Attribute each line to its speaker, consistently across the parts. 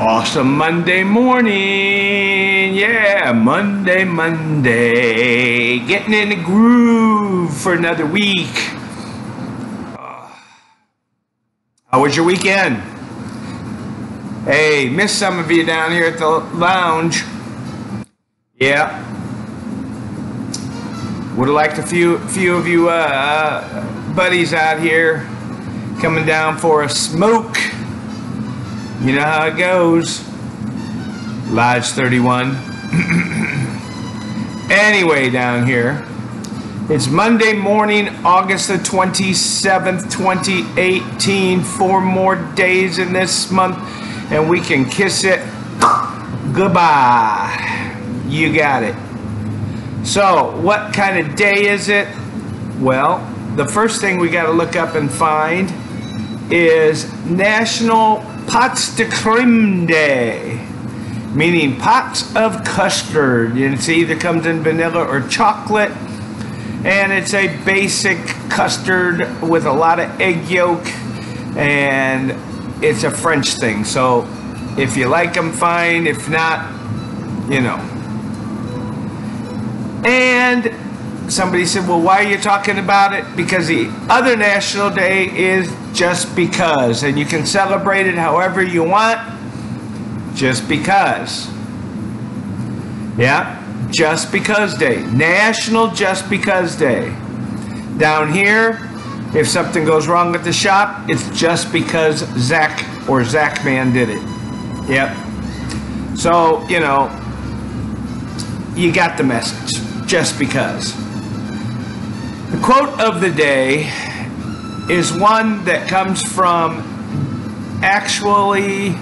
Speaker 1: Awesome Monday morning. Yeah, Monday. Getting in the groove for another week. How was your weekend? Hey, missed some of you down here at the lounge. Yeah. Would have liked a few of you buddies out here coming down for a smoke. You know how it goes. Lodge 31. Anyway, down here, it's Monday morning, August the 27th, 2018. 4 more days in this month, and we can kiss it goodbye. You got it. So, what kind of day is it? Well, the first thing we got to look up and find is National Pots de Creme Day, meaning pots of custard. It either comes in vanilla or chocolate, and it's a basic custard with a lot of egg yolk, and it's a French thing. So if you like them, fine. If not, you know. And somebody said, well, why are you talking about it? Because the other national day is just because, and you can celebrate it however you want, just because. Yeah, just because day. National Just Because Day. Down here, if something goes wrong at the shop, it's just because Zach or Zach Man did it. Yep. So, you know, you got the message. Just because. The quote of the day is one that comes from actually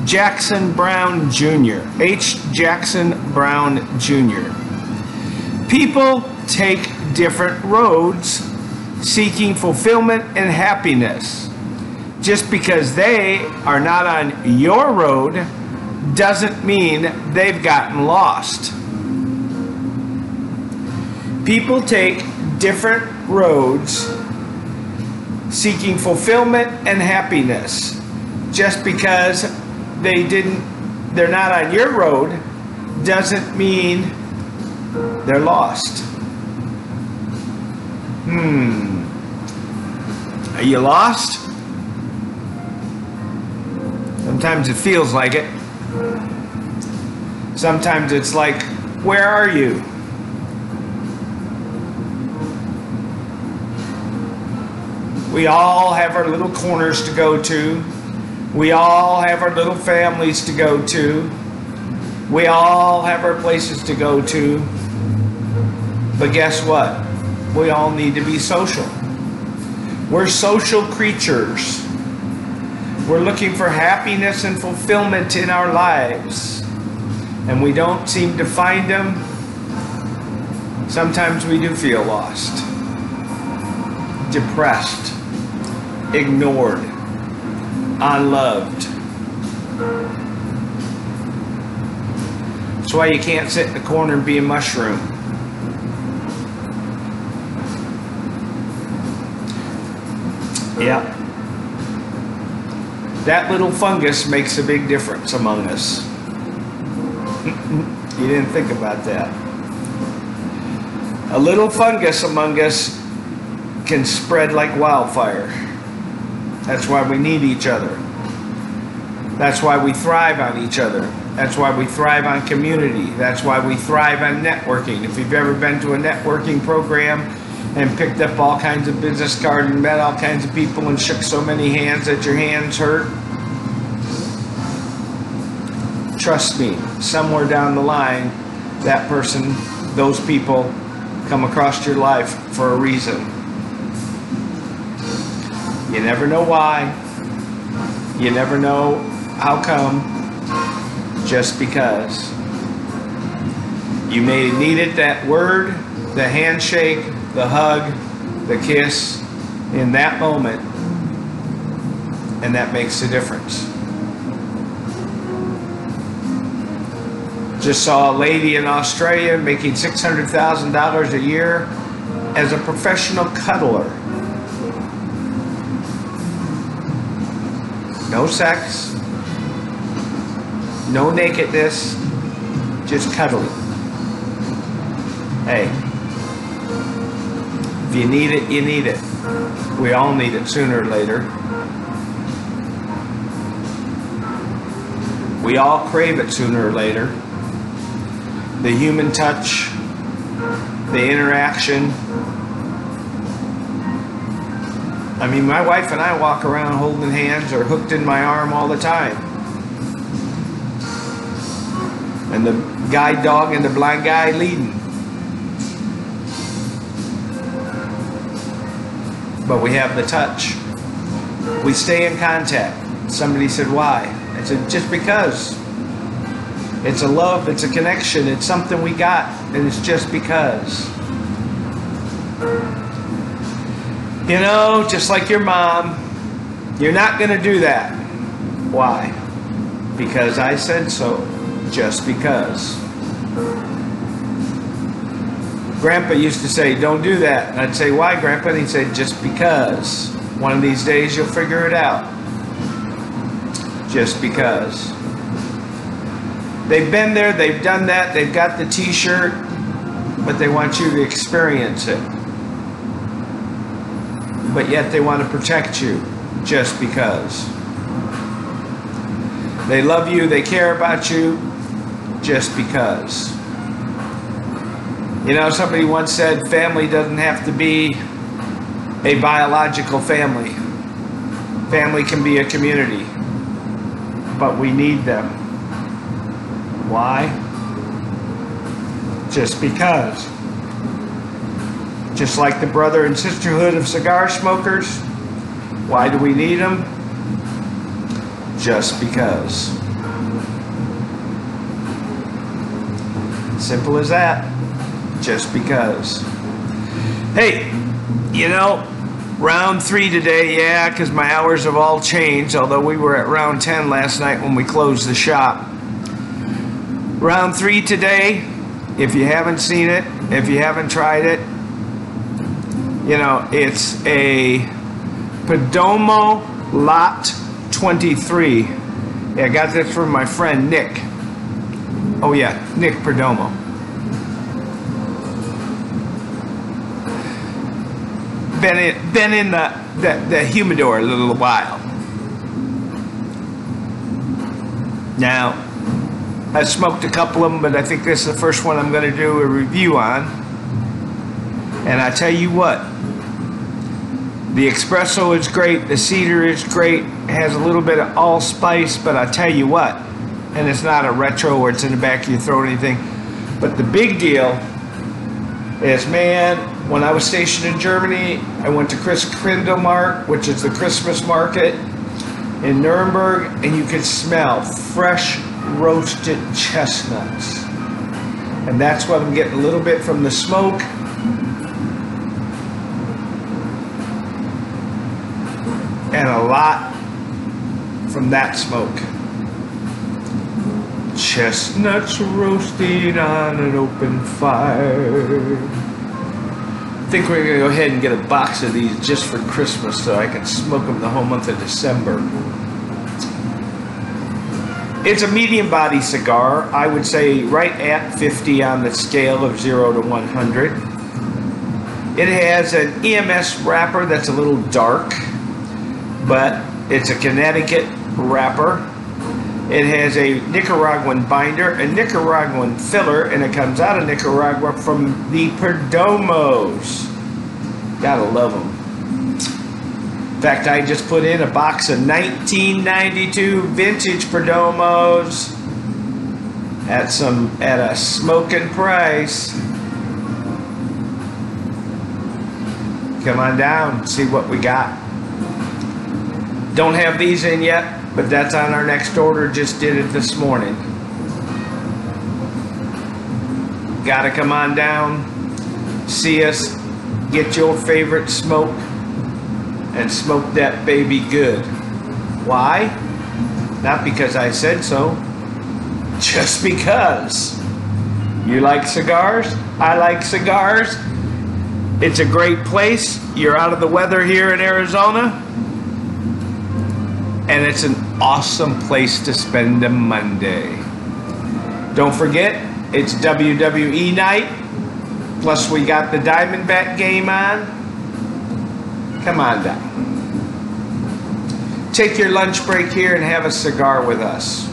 Speaker 1: Jackson Brown Jr. H. Jackson Brown Jr. People take different roads seeking fulfillment and happiness. Just because they are not on your road doesn't mean they've gotten lost. People take different roads seeking fulfillment and happiness. Just because they're not on your road doesn't mean they're lost. Are you lost? Sometimes it feels like it. Sometimes it's like, where are you? We all have our little corners to go to. We all have our little families to go to. We all have our places to go to. But guess what? We all need to be social. We're social creatures. We're looking for happiness and fulfillment in our lives. And we don't seem to find them. Sometimes we do feel lost, depressed, ignored, unloved. That's why you can't sit in the corner and be a mushroom. Yep. That little fungus makes a big difference among us. You didn't think about that. A little fungus among us can spread like wildfire. That's why we need each other. That's why we thrive on each other. That's why we thrive on community. That's why we thrive on networking. If you've ever been to a networking program and picked up all kinds of business cards and met all kinds of people and shook so many hands that your hands hurt, trust me, somewhere down the line, that person, those people come across your life for a reason. You never know why. You never know how come. Just because. You may have needed that word, the handshake, the hug, the kiss in that moment. And that makes a difference. Just saw a lady in Australia making $600,000 a year as a professional cuddler. No sex, No nakedness, just cuddling. Hey, if you need it, you need it. We all need it sooner or later. We all crave it sooner or later. The human touch, the interaction. I mean, my wife and I walk around holding hands or hooked in my arm all the time. And the guide dog and the blind guy leading. But we have the touch. We stay in contact. Somebody said, why? I said, just because. It's a love, it's a connection, it's something we got, and it's just because. You know, just like your mom, you're not going to do that. Why? Because I said so. Just because. Grandpa used to say, don't do that. And I'd say, why, Grandpa? And he'd say, just because. One of these days you'll figure it out. Just because. They've been there, they've done that, they've got the t-shirt, but they want you to experience it. But yet they want to protect you, just because. They love you, they care about you, just because. You know, somebody once said, family doesn't have to be a biological family. Family can be a community, but we need them. Why? Just because. Just like the brother and sisterhood of cigar smokers. Why do we need them? Just because. Simple as that. Just because. Hey, you know, round 3 today, yeah, because my hours have all changed, although we were at round 10 last night when we closed the shop. Round 3 today, if you haven't seen it, if you haven't tried it, you know, it's a Perdomo Lot 23. Yeah, I got this from my friend Nick. Oh yeah, Nick Perdomo. Been in the humidor a little while. Now, I smoked a couple of them, but I think this is the first one I'm going to do a review on. And I tell you what, the espresso is great, the cedar is great, it has a little bit of allspice, but I tell you what, and it's not a retro or it's in the back of your throat or anything, but the big deal is, man, when I was stationed in Germany, I went to Christkindlmarkt, which is the Christmas market in Nuremberg, and you could smell fresh roasted chestnuts. And that's what I'm getting a little bit from the smoke. And a lot from that smoke. Chestnuts roasting on an open fire. I think we're going to go ahead and get a box of these just for Christmas so I can smoke them the whole month of December. It's a medium body cigar. I would say right at 50 on the scale of 0 to 100. It has an EMS wrapper that's a little dark, but it's a Connecticut wrapper. It has a Nicaraguan binder, a Nicaraguan filler, and it comes out of Nicaragua from the Perdomos. Gotta love them. In fact, I just put in a box of 1992 vintage Perdomos at a smoking price. Come on down, see what we got. Don't have these in yet, but that's on our next order. Just did it this morning. Gotta come on down, see us, get your favorite smoke, and smoke that baby good. Why? Not because I said so, just because. You like cigars? I like cigars. It's a great place. You're out of the weather here in Arizona. And it's an awesome place to spend a Monday. Don't forget, it's WWE night. Plus we got the Diamondback game on. Come on down. Take your lunch break here and have a cigar with us.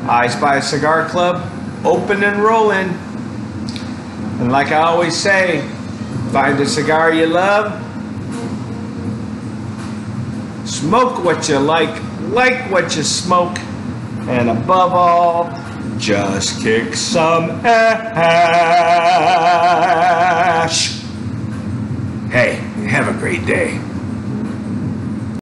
Speaker 1: I Spy Cigar Club, open and rolling. And like I always say, find a cigar you love. Smoke what you like what you smoke. And above all, just kick some ash. Hey, have a great day.